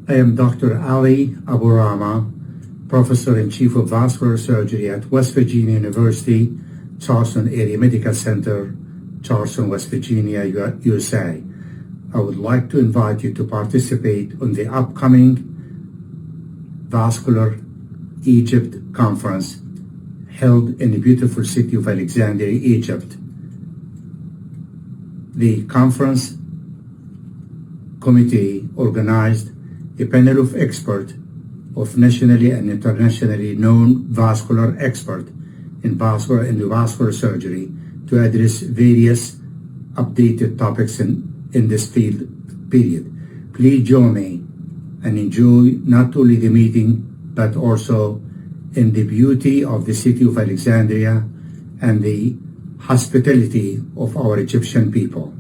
I am Dr. Ali Aborahma, Professor and Chief of Vascular Surgery at West Virginia University, Charleston Area Medical Center, Charleston, West Virginia, USA. I would like to invite you to participate in the upcoming Vascular Egypt Conference held in the beautiful city of Alexandria, Egypt. The conference committee organized a panel of experts of nationally and internationally known vascular experts in vascular and endovascular surgery to address various updated topics in this field period. Please join me and enjoy not only the meeting but also in the beauty of the city of Alexandria and the hospitality of our Egyptian people.